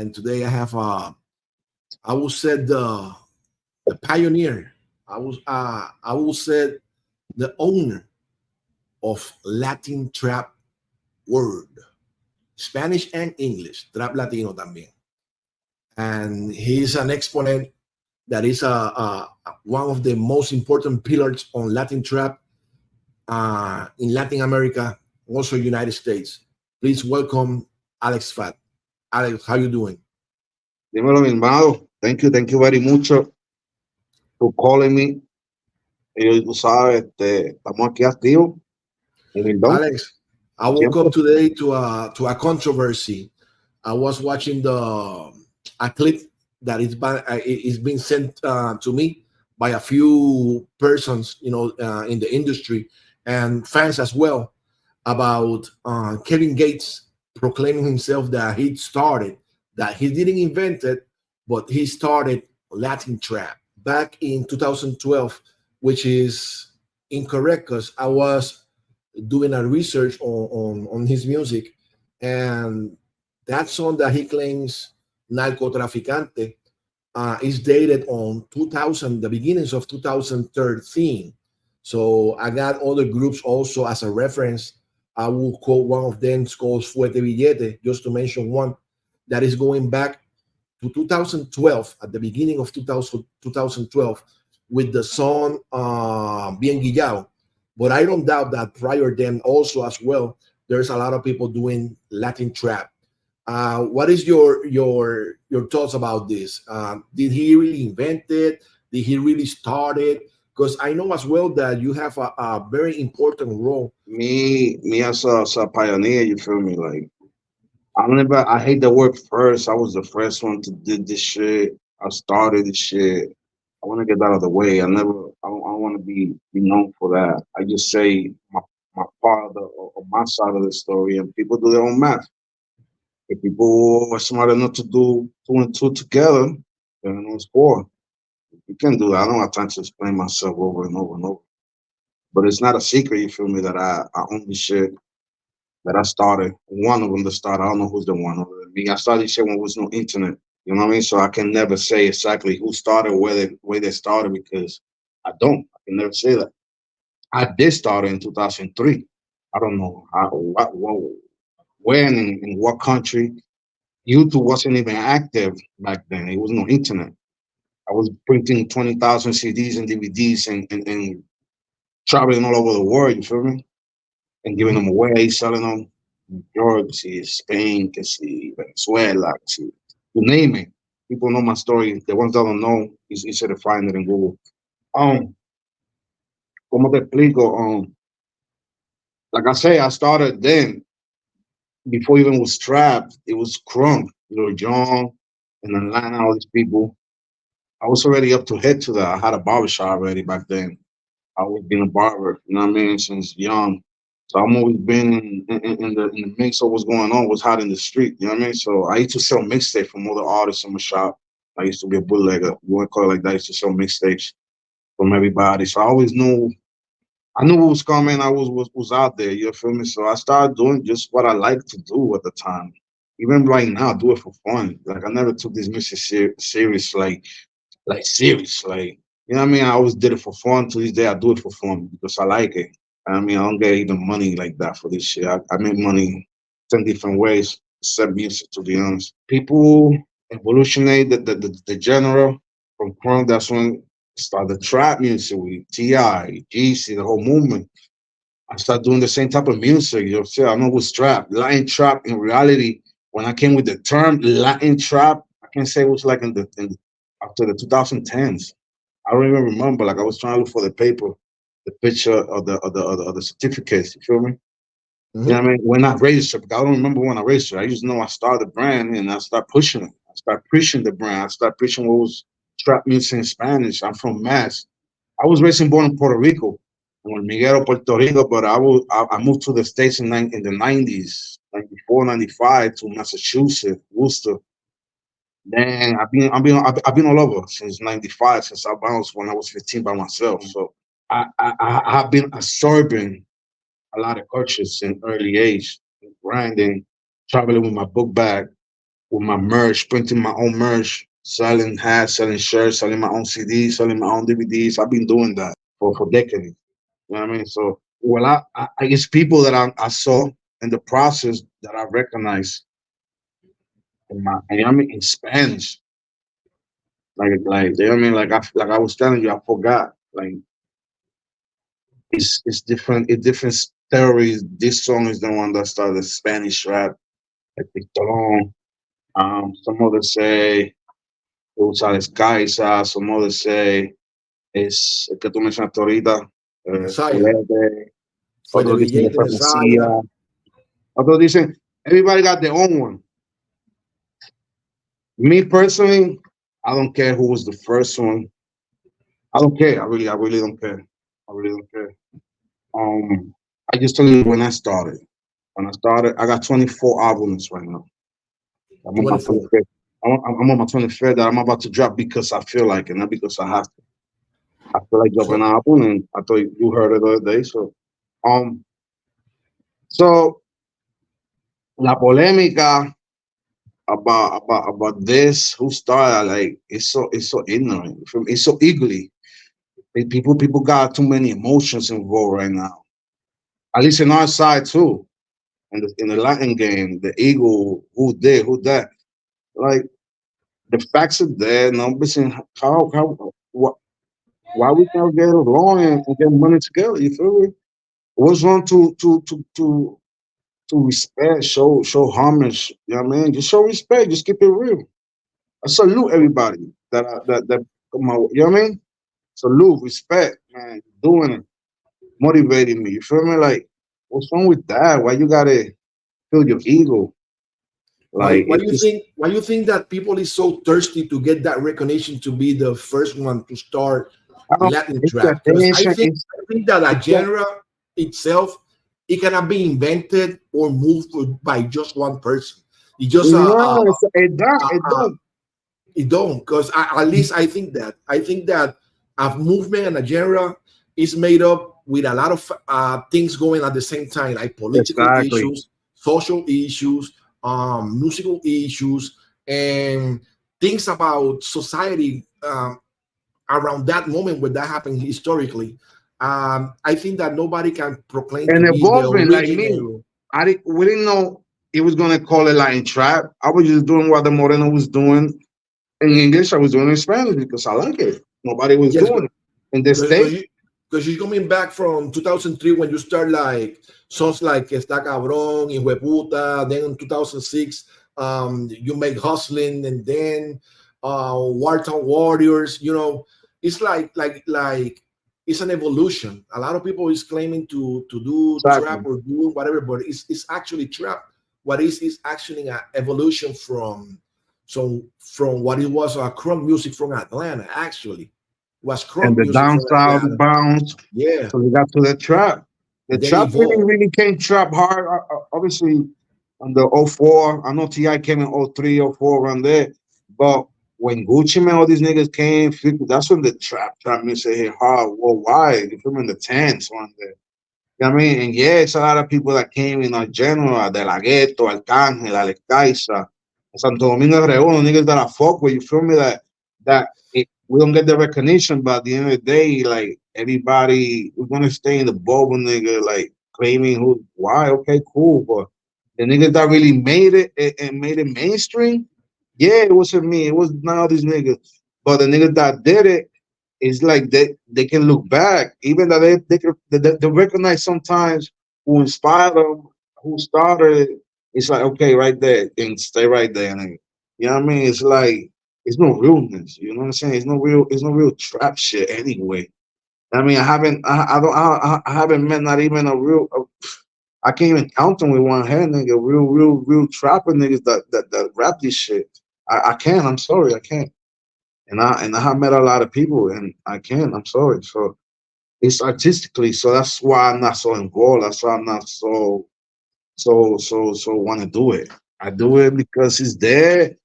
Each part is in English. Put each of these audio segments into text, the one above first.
and today I have I will say the pioneer. I will say the owner of Latin trap world, Spanish and English, trap latino también, and he's an exponent that is one of the most important pillars on Latin trap in Latin America, also United States. Please welcome Alex Fatt. Alex, how you doing? Dímelo, mi hermano. Thank you very much for calling me. Y tú sabes, estamos aquí activos, humildón, Alex, I woke siempre. up today to a controversy. I was watching the a clip that is being sent to me by a few persons, in the industry and fans as well, about Kevin Gates proclaiming himself that that he didn't invent it, but he started Latin trap back in 2012, which is incorrect because I was doing a research on his music, and that song that he claims, Narcotraficante, is dated on 2000, the beginnings of 2013. So I got other groups also as a reference. I will quote one of them. It's called Fuerte Billete, just to mention one that is going back to 2012, at the beginning of 2012, with the song Bien Guillao. But I don't doubt that prior then also as well, there's a lot of people doing Latin trap. What is your thoughts about this? Did he really invent it? Did he really start it? Because I know as well that you have a very important role. Me as a pioneer, you feel me? Like, I hate the word first. I was the first one to did this shit. I started this shit. I want to get out of the way. I don't want to be known for that. I just say my part of of my side of the story, and people do their own math. If people are smart enough to do two and two together, then it's four. You can do that. I don't have time to explain myself over and over and over. But it's not a secret, you feel me, that I own this shit that I started. One of them to start. I don't know who's the one other than me. I started this shit when there was no internet. You know what I mean? So I can never say exactly who started, where they started, because I don't. I can never say that. I did start in 2003. I don't know how, when, in what country. YouTube wasn't even active back then. It was no internet. I was printing 20,000 CDs and DVDs and traveling all over the world, you feel me? And giving Mhm. them away, selling them. New York, que see Spain, que see Venezuela, que see, you name it. People know my story. The ones that don't know, it's easy to find it in Google. Um, como te explico? Like I say, I started then before even was trapped. It was crunk. Little John in Atlanta, all these people. I was already up to head to that. I had a barbershop already back then. I always been a barber, you know what I mean, since young. So I'm always been in the mix of what's going on, what's hot in the street, you know what I mean? So I used to sell mixtapes from other artists in my shop. I used to be a bootlegger, you want to call it like that. I used to sell mixtapes from everybody. So I knew what was coming. I was out there, you feel me? So I started doing just what I like to do at the time. Even right now, I do it for fun. Like I never took this music serious, like serious, like you know what I mean. I always did it for fun. To this day, I do it for fun because I like it. I mean, I don't get even money like that for this shit. I make money 10 different ways, except music. To be honest, people evolutionate the genre from crunk. That's when started trap music with Ti, GC, the whole movement. I started doing the same type of music. You know, see, I know it was trap, Latin trap. In reality, when I came with the term Latin trap, I can say it was like after the 2010s. I don't even remember. Like I was trying to look for the paper, the picture of the certificates. You feel me? You know Mhm. what I mean? When I registered, because I don't remember when I registered. I just know I started the brand and I started pushing it. I started preaching the brand. I started preaching what was trap music in Spanish. I'm from Mass. I was raised and born in Puerto Rico, in Miguel, Puerto Rico, but I moved to the States in the 90s, 94, 95 to Massachusetts, Worcester. Then I've been all over since '95, since I bounced when I was 15 by myself. So I've been absorbing a lot of cultures in early age, grinding, traveling with my book bag. with my merch, printing my own merch, selling hats, selling shirts, selling my own CDs, selling my own DVDs. I've been doing that for decades. You know what I mean? So, well, I it's people that I saw in the process that I recognize in my, you know what I mean, in Spanish. You know what I mean? Like I was telling you, I forgot. Like, it's different. It's different stories. This song is the one that started Spanish rap. Like Pistolón. Some others say Usar Kaisa. Some others say es el que tú mencionaste ahorita, Messiah. Fulete. Fue de Otros dicen billete después Messiah. Mesías. Otros dicen everybody got their own one. Me personally, I don't care who was the first one. I don't care. I really don't care. I really don't care. I just tell you when I started. When I started, I got 24 albums right now. I'm on my 24. 25th. I'm on my 25th that I'm about to drop because I feel like it, not because I have to. I feel like dropping So an album, and I thought you heard it the other day. Um, so la polémica about this, who started, like, it's so ignorant. It's so ugly. People got too many emotions involved right now. At least in our side too. In the Latin game, the ego, who did, who that. Like, the facts are there. Nobody's saying how what why we can't get along and get money together. You feel me? What's wrong to respect, show homage? You know what I mean? Just show respect. Just keep it real. I salute everybody that come out. You know what I mean? Salute, respect, man. Doing it, motivating me. You feel me? Like, what's wrong with that? Why you gotta feel your ego? Like, why it's do you just think that people is so thirsty to get that recognition to be the first one to start I don't. Latin It's the trap? Because attention. I think that a It's the, genre itself, it cannot be invented or moved by just one person. It just no, it don't. It don't. it don't, because at least I think that a movement and a genre is made up with a lot of things going at the same time, like political Exactly. issues, social issues, musical issues, and things about society around that moment when that happened historically. I think that nobody can proclaim to And be the evolving like me. original. We didn't know he was gonna call it Latin trap. I was just doing what the Moreno was doing in English. I was doing it in Spanish because I like it. Nobody was Yes, doing it in the state. because you're coming back from 2003 when you start like songs like Está Cabrón, Hijo de Puta. Then in 2006, you make Hustling, and then Wartown Warriors. You know, it's like it's an evolution. A lot of people is claiming to do trap Exactly. or do whatever, but it's actually trap. What is actually an evolution from what it was crunk music from Atlanta. Actually, was And crunk the music down from south Atlanta. bounce. Yeah, So we got to the trap. The and then it trap really, evolved. really came trap hard. Obviously, on the '04, I know Ti came in '03, '04 around there. But when Gucci Man, all these niggas came, 50, that's when the trap music hit hard worldwide. You feel me? In the tens one day. You know what I mean? And yeah, it's a lot of people that came in our general, De La Ghetto, Arcángel, Alex Caiza, Santo Domingo Redondo, niggas that I fuck with, you feel me? We don't get the recognition, but at the end of the day, like, everybody, we're gonna stay in the bubble, nigga, like, claiming why, okay, cool, but the niggas that really made it and made it mainstream, yeah, it wasn't me, it was none of these niggas, but the niggas that did it, it's like they can look back, even though they recognize sometimes who inspired them, who started it. It's like, okay, right there, and stay right there, and you know what I mean. It's like, it's no realness. You know what I'm saying? It's no real trap shit anyway. I mean, I haven't met not even a real. I can't even count them with one hand, nigga. Real trapper niggas that rap this shit. I can't. I'm sorry, I can't. And I have met a lot of people, and I can't. I'm sorry. So it's artistically. So that's why I'm not so involved. That's why I'm not so want to do it. I do it because it's there.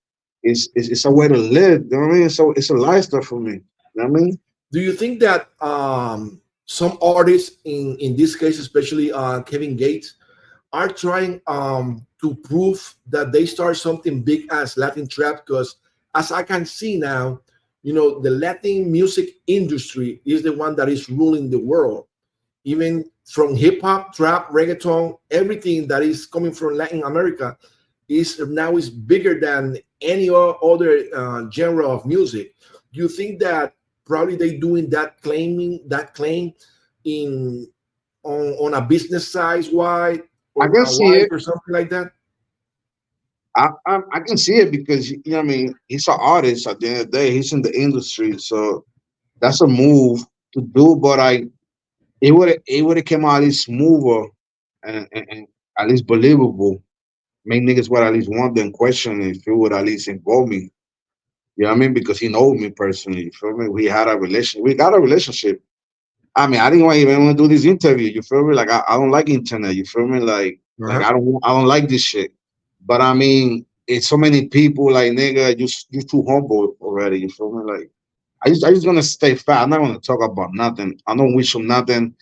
It's a way to live. You know what I mean? So it's a lifestyle for me. You know what I mean? Do you think that some artists, in this case, especially Kevin Gates, are trying to prove that they start something big as Latin trap. Because as I can see now, the Latin music industry is the one that is ruling the world. Even from hip hop, trap, reggaeton, everything that is coming from Latin America is bigger than any other genre of music. Do you think that probably they doing that claim in on a business size wide I or can see wise it. or something like that? I can see it because what I mean, he's an artist. At the end of the day, he's in the industry, so that's a move to do. But it would have came out at least smoother and at least believable. Make niggas would at least want them question if it would at least involve me. You know what I mean? Because he knows me personally. You feel me? We got a relationship. I mean, I didn't even want to do this interview. You feel me? Like I don't like internet. You feel me? Like Uh-huh. I don't like this shit. But I mean, it's so many people. Like nigga, you too humble already. You feel me? Like I just gonna stay fat. I'm not gonna talk about nothing. I don't wish him nothing.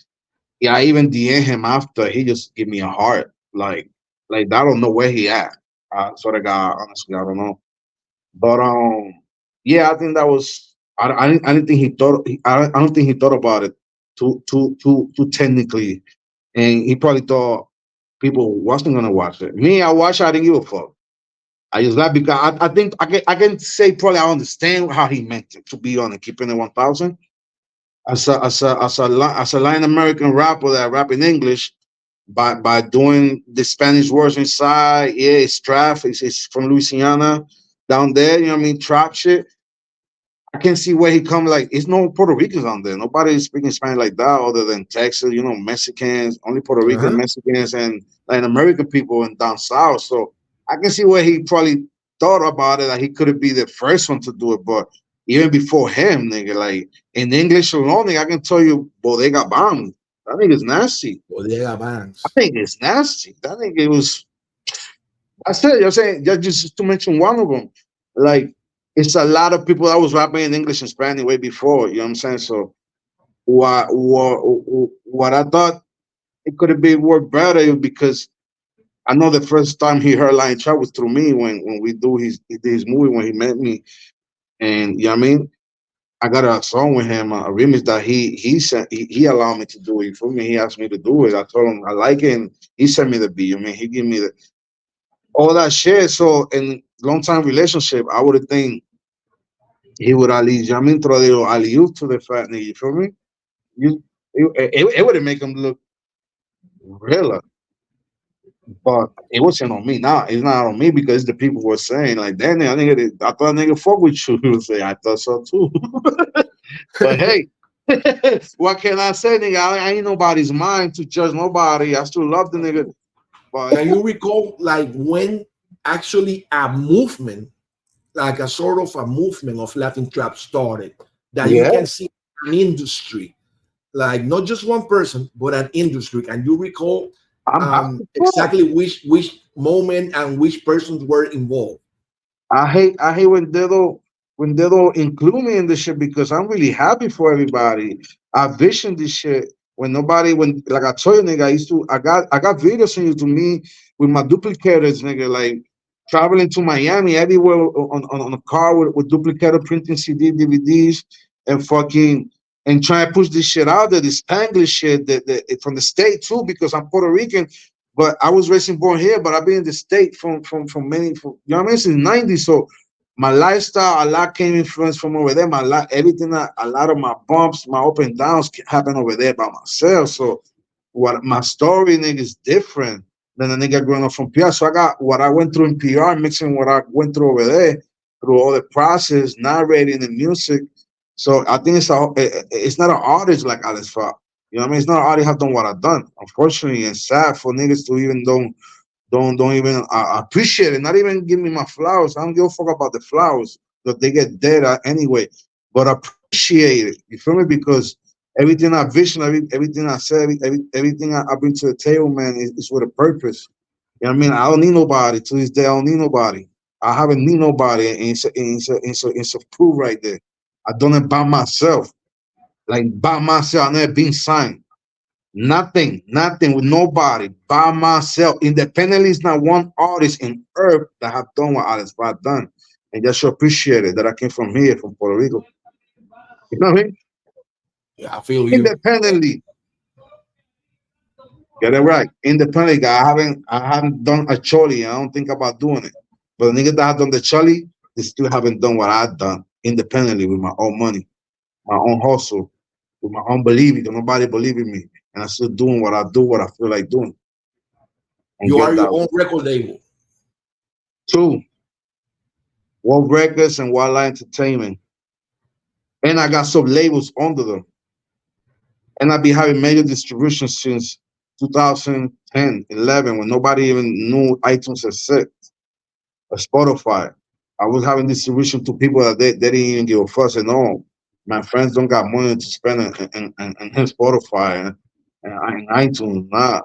Yeah, I even DM him after. He just give me a heart. Like I don't know where he at. I sort of God, honestly, I don't know. But yeah, I think that was. I didn't think he thought. I don't think he thought about it too technically, and he probably thought people wasn't gonna watch it. Me, I watched. I didn't give a fuck. I just laughed because I think I can say probably I understand how he meant it. To be honest, keeping it 1,000 as a Latin American rapper that rap in English by doing the Spanish words inside. Yeah, it's trap. It's from Louisiana down there. You know what I mean? Trap shit. I can see where he come. Like, it's no Puerto Ricans on there. Nobody is speaking Spanish like that other than Texas. Mexicans, only Puerto Rican, Uh-huh. Mexicans, and Latin American people in down south. So I can see where he probably thought about it. That he could be the first one to do it, but even before him, nigga, like in English alone, nigga, I can tell you, Bodega Bam. That nigga's nasty. Bodega I Banks. think it's nasty. That nigga was. I said, you're saying just to mention one of them. Like, it's a lot of people that was rapping in English and Spanish way before. You know what I'm saying? So what I thought it could have been worked better because I know the first time he heard Lion Chat was through me when we do he did his movie when he met me, and you know what I mean. I got a song with him, a remix that he sent. He allowed me to do it. For me, he asked me to do it. I told him I like it, and he sent me the beat. I mean, he gave me all that shit. So in long time relationship, I would have think he would at least, you know what I mean, throw a little alley oop to the fat nigga. You feel me? You, it would have make him look realer, but it wasn't on me. Now it's not on me because the people were saying like, "Damn, I thought nigga fuck with you." He would say, "I thought so too." But hey, what can I say, nigga? I ain't nobody's mind to judge nobody. I still love the nigga, but Can you recall like when actually a movement, like a sort of a movement of Latin trap started, that you yeah, can see an industry, like not just one person, but an industry? Can you recall I'm happy for. exactly which moment and which persons were involved? I hate when they don't include me in this shit because I'm really happy for everybody. I vision this shit when like I told you nigga I got videos on you to me with my duplicators nigga like traveling to Miami everywhere on a car with duplicator printing DVDs and fucking and trying to push this shit out there, this Spanglish shit from the state too because I'm Puerto Rican but I was raised and born here, but I've been in the state from many, you know what I mean, since '90s. So my lifestyle, a lot came influence from over there. Everything, a lot of my bumps, my up and downs happen over there by myself. So what my story, nigga, is different than a nigga growing up from PR. So I got what I went through in PR, mixing what I went through over there, through all the process, narrating and music. So I think it's not an artist like Alex Fatt. You know what I mean? It's not an artist have done what I've done. Unfortunately, and sad for niggas to even don't even appreciate it. Not even give me my flowers. I don't give a fuck about the flowers that they get dead anyway. But appreciate it. You feel me? Because everything I vision, everything I said, everything I bring to the table, man, is with a purpose. You know what I mean? I don't need nobody. To this day, I don't need nobody. I haven't need nobody, and it's a proof right there. I done it by myself, like by myself. I never been signed. Nothing with nobody by myself. Independently, is not one artist in earth that have done what Alex Fatt done. And just should appreciate it that I came from here, from Puerto Rico. You know what I mean? Yeah, I feel you. Independently. Get it right. Independently. I haven't done a choli. I don't think about doing it. But the niggas that have done the choli, they still haven't done what I've done independently with my own money, my own hustle, with my own believing. Don't nobody believe in me. And I'm still doing what I do, what I feel like doing. And You get are your that own way. record label. Two, World Records and Wildlife Entertainment. And I got some labels under them. And I've been having major distribution since 2010, 11, when nobody even knew iTunes existed, or Spotify. I was having distribution to people that they didn't even give a fuss. And no, my friends don't got money to spend in Spotify and iTunes. Nah,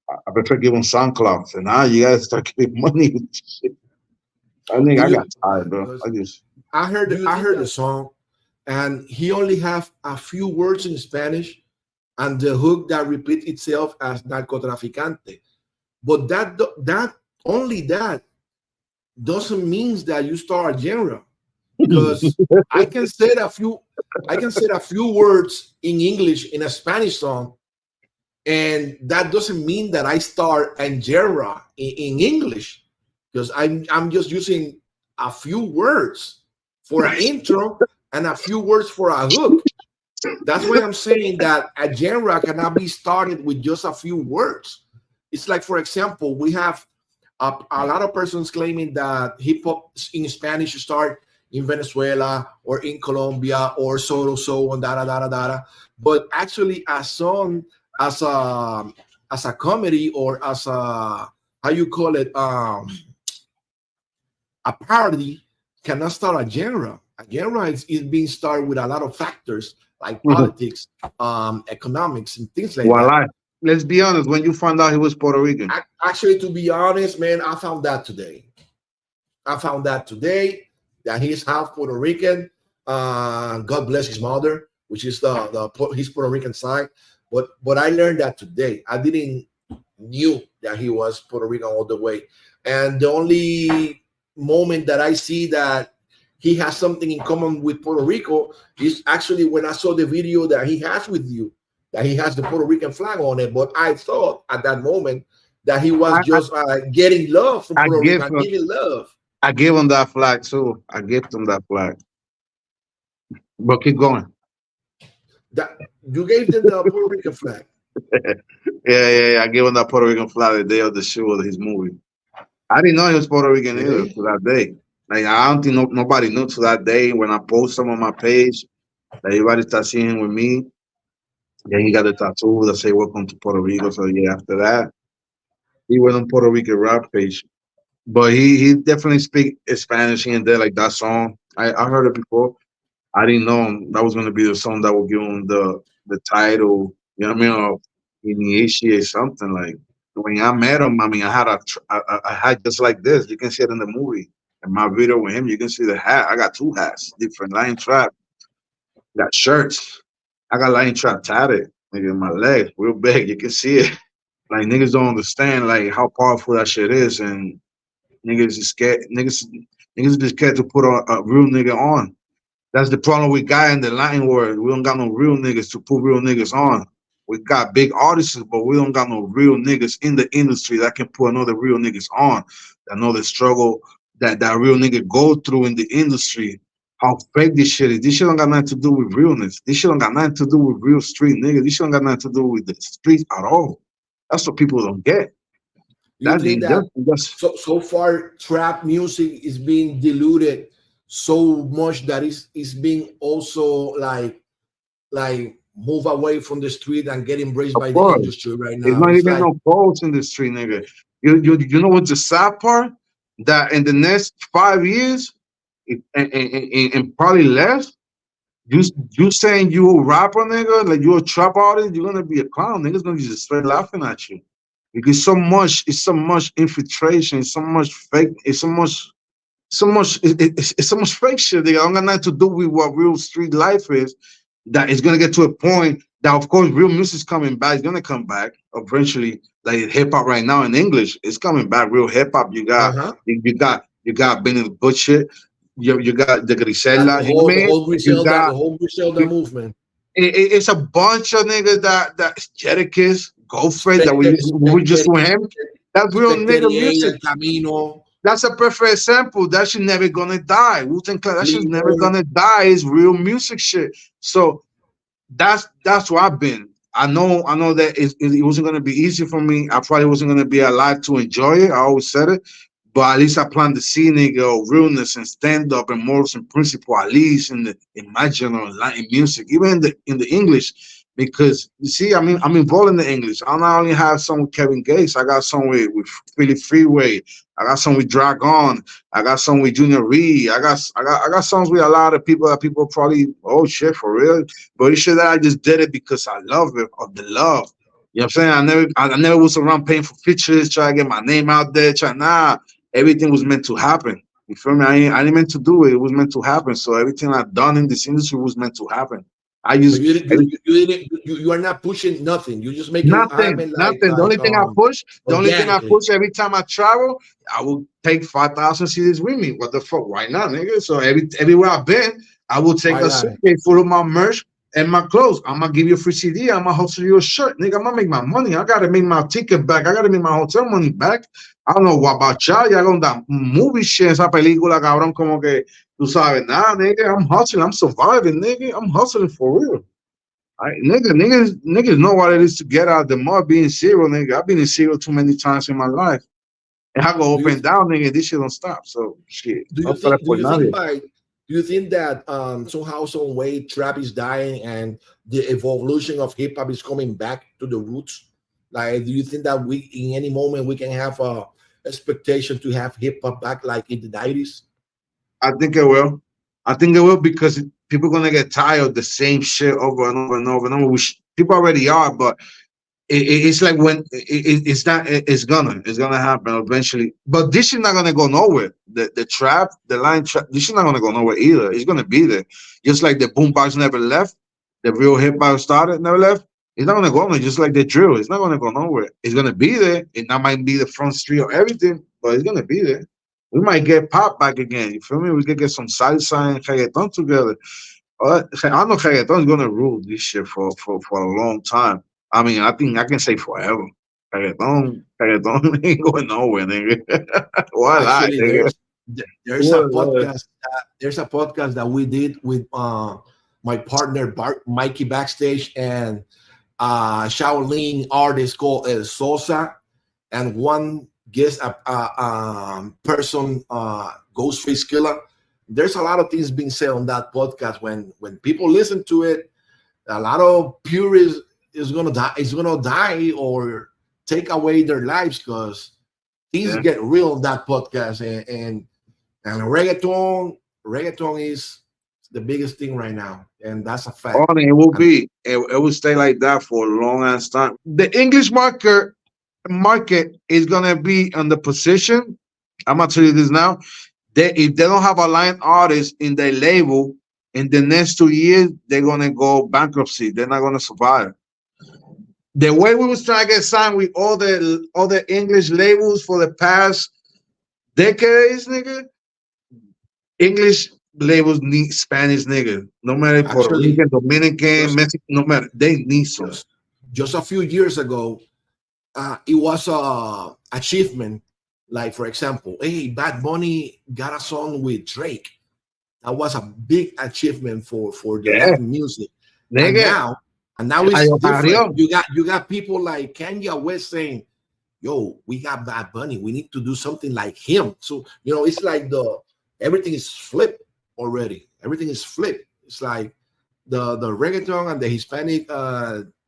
I prefer giving SoundCloud. And now you guys start giving money with this shit. I think Do I you? got tired, bro. Because I just I heard the song, and he only have a few words in Spanish, and the hook that repeats itself as narcotraficante. But that only that doesn't mean that you start a genre, because I can say a few I can say a few words in English in a Spanish song, and that doesn't mean that I start a genre in English, because I'm just using a few words for an intro and a few words for a hook. That's why I'm saying that a genre cannot be started with just a few words. It's like, for example, we have a lot of persons claiming that hip hop in Spanish start in Venezuela or in Colombia or so on, da da da da. But actually, a song as a comedy, or as a, how you call it, a parody, cannot start a genre. A genre is being started with a lot of factors like politics, economics, and things like that. Voila. Let's be honest. When you found out he was Puerto Rican, Actually, to be honest, man, I found that today. I found that today, that he's half Puerto Rican. God bless his mother, which is his Puerto Rican side. But I learned that today. I didn't knew that he was Puerto Rican all the way. And the only moment that I see that he has something in common with Puerto Rico is actually when I saw the video that he has with you, that he has the Puerto Rican flag on it. But I thought at that moment that he was I, I, just getting love from I Puerto give Rico, him giving love. I give him that flag too. I give him that flag. But keep going. That you gave them the Puerto Rican flag. Yeah. I gave him that Puerto Rican flag the day of the show of his movie. I didn't know he was Puerto Rican either Okay. to that day. Like I don't think nobody knew to that day when I post him on my page that everybody start seeing him with me. Then he got the tattoo that say "Welcome to Puerto Rico." So yeah, after that, he went on Puerto Rican rap page. But he definitely speak Spanish here and there, like that song. I heard it before. I didn't know that was gonna be the song that would give him the title. You know what I mean? Of initiate something like. When I met him, I mean, I had just like this. You can see it in the movie. In my video with him, you can see the hat. I got two hats, different Lion Trap. Got shirts. I got Lion Trap tatted, nigga, in my leg, real big. You can see it. Like niggas don't understand like how powerful that shit is, and niggas is scared. Niggas be scared to put a real nigga on. That's the problem we got in the Latin world. We don't got no real niggas to put real niggas on. We got big artists, but we don't got no real niggas in the industry that can put another real niggas on. That know the struggle that real nigga go through in the industry. How fake this shit is. This shit don't got nothing to do with realness. This shit don't got nothing to do with real street niggas. This shit don't got nothing to do with the streets at all. That's what people don't get. You That think ain't that just so far trap music is being diluted so much that is being also like move away from the street and get embraced of by the course. industry right It's now? not It's even like no pros in the street, nigga. You know what's the sad part? That in the next 5 years, and probably less, you saying you a rapper, nigga, like you a trap artist, you're gonna be a clown. Niggas gonna be just straight laughing at you. Because it's so much infiltration, it's so much fake, it's so much fake shit. They don't got nothing to do with what real street life is. That it's gonna get to a point Now, of course, real music's coming back. It's gonna come back eventually. Like hip hop right now in English, it's coming back. Real hip hop. Uh-huh. You got Benny the Butcher. You got the That Grisella. You know what I mean? You The got whole Griselda movement. it's a bunch of niggas that Jadakiss, Goldfred that we just Spectre, with him. That's real nigga music. El Camino, That's a perfect example. That shit never gonna die. Wu-Tang Clan, that shit's never Leader. gonna die. It's real music shit. So that's where I've been. I know that it wasn't gonna be easy for me. I probably wasn't gonna be alive to enjoy it. I always said it, but at least I plan to see nigga realness and stand up and morals and principle at least in my general Latin music, even in the English. Because you see, I mean, I'm involved in the English. I not only have some with Kevin Gates, I got some with Philly Freeway, I got some with Dragon, I got some with Junior Reed, I got songs with a lot of people that people probably oh shit for real. But it's shit that I just did it because I love it, of the love. You know what I'm saying? I never was around paying for features, trying to get my name out there. Everything was meant to happen. You feel me? I ain't meant to do it. It was meant to happen. So everything I've done in this industry was meant to happen. I So just every, you are not pushing nothing. You just make it nothing, happen nothing. The only thing I organically. push every time I travel, I will take 5,000 CDs with me. What the fuck? Why not, nigga? So everywhere I've been, I will take Why a not? suitcase full of my merch and my clothes. I'm gonna give you a free CD. I'm gonna hustle you a shirt, nigga. I'm gonna make my money. I gotta make my ticket back. I gotta make my hotel money back. I don't know what about y'all. Y'all on that movie shit, esa película, cabrón, como que tú sabes, nah, nigga. I'm hustling. I'm surviving, nigga. I'm hustling for real. Niggas know what it is to get out of the mud being zero, nigga. I've been in zero too many times in my life. And I go Do up you and down, nigga. This shit don't stop. So shit. No para do por you think nadie. by do you think that somehow some way trap is dying and the evolution of hip hop is coming back to the roots? Like, do you think that we in any moment we can have a expectation to have hip hop back like in the 90s? I think it will. I think it will because people gonna get tired of the same shit over and over and over and over. Which people already are, but it's like when it's not it's gonna happen eventually, but this is not gonna go nowhere. The trap, the line trap, this is not gonna go nowhere either. It's gonna be there, just like the boombox never left. The real hip hop started never left. It's not gonna go nowhere, just like the drill. It's not gonna go nowhere. It's gonna be there. It not might be the front street or everything, but it's gonna be there. We might get pop back again. You feel me? We could get some salsa and reggaeton together. I know reggaeton is gonna rule this shit for a long time. I mean, I think I can say forever. Reggaeton ain't going nowhere, nigga. Why lie, Actually, nigga? What lie? there's a podcast that we did with my partner Mikey backstage and Shaolin artist called El Sosa, and one guest person, Ghostface Killer. There's a lot of things being said on that podcast. When people listen to it, a lot of purists is gonna die. Is gonna die or take away their lives because things Yeah. get real on that podcast. And reggaeton is the biggest thing right now, and that's a Oh, fact. and it will And be. It will stay like that for a long ass time. The English market is gonna be on the position. I'm gonna tell you this now. If they don't have a line artist in their label in the next 2 years, they're gonna go bankruptcy. They're not gonna survive. The way we was trying to get signed with all the English labels for the past decades, nigga. English labels need Spanish nigga. No matter Puerto actually, Rican, Dominican, just Mexican, no matter. They need some. just just a few years ago, it was a achievement. Like for example, hey, Bad Bunny got a song with Drake. That was a big achievement for the Yeah, Latin music. And nigga. now, and now it's Ayo different. parió. You got people like Kanye West saying, "Yo, we got Bad Bunny. We need to do something like him." So it's like the everything is flipped already. Everything is flipped. It's like the reggaeton and the Hispanic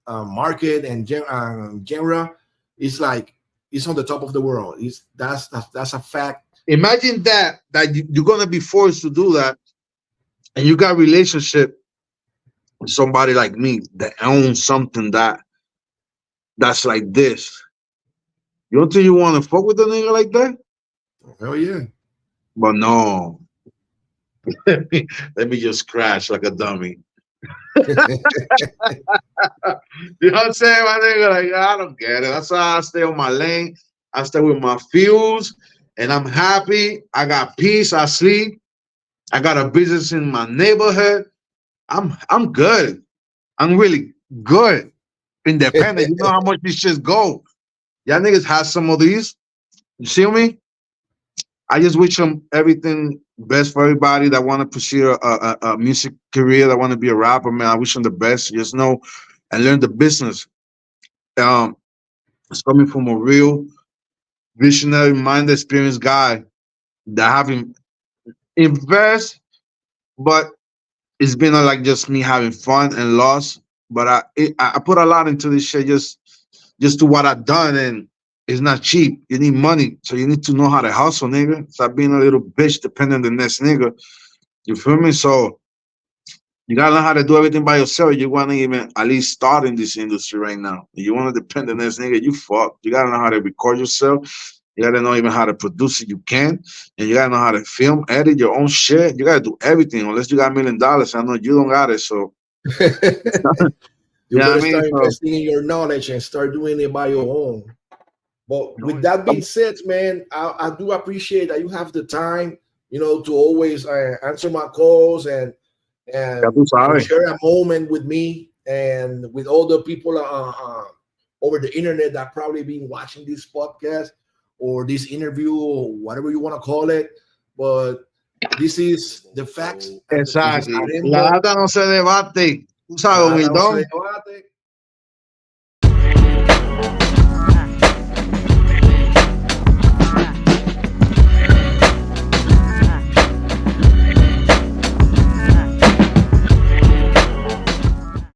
market and genre is like it's on the top of the world. It's that's a fact. Imagine that you're gonna be forced to do that, and you got relationship with somebody like me that owns something that's like this. You don't think you want to fuck with a nigga like that? Hell yeah. But no, let me just crash like a dummy. You know what I'm saying, my nigga? Like, I don't get it. That's why I stay on my lane. I stay with my fuse, and I'm happy. I got peace. I sleep. I got a business in my neighborhood. I'm good. I'm really good. Independent. You know how much these shits go. Y'all niggas have some of these. You see me? I just wish them everything best for everybody that want to pursue a music career, that want to be a rapper, man. I wish them the best. Just know and learn the business. Um, it's coming from a real visionary, mind experienced guy that having invest, but it's been like just me having fun and loss. But I put a lot into this shit just to what I've done, and it's not cheap. You need money, so you need to know how to hustle, nigga. Stop being a little bitch depending on the next nigga. You feel me? So you gotta know how to do everything by yourself. You wanna even at least start in this industry right now. You wanna depend on this nigga, you fuck. You gotta know how to record yourself. You gotta know even how to produce it. You can, and you gotta know how to film, edit your own shit. You gotta do everything. Unless you got $1 million, I know you don't got it. So you You know what I better mean. start So investing in your knowledge and start doing it by your own. But no, with that being said, man, I do appreciate that you have the time, to always answer my calls ya tú and sabes. share a moment with me and with all the people over the internet that probably been watching this podcast or this interview or whatever you want to call it. But this is the facts and the things Exactly. are in La book. data no se debate. Tú sabes, Nada no se humildón. debate.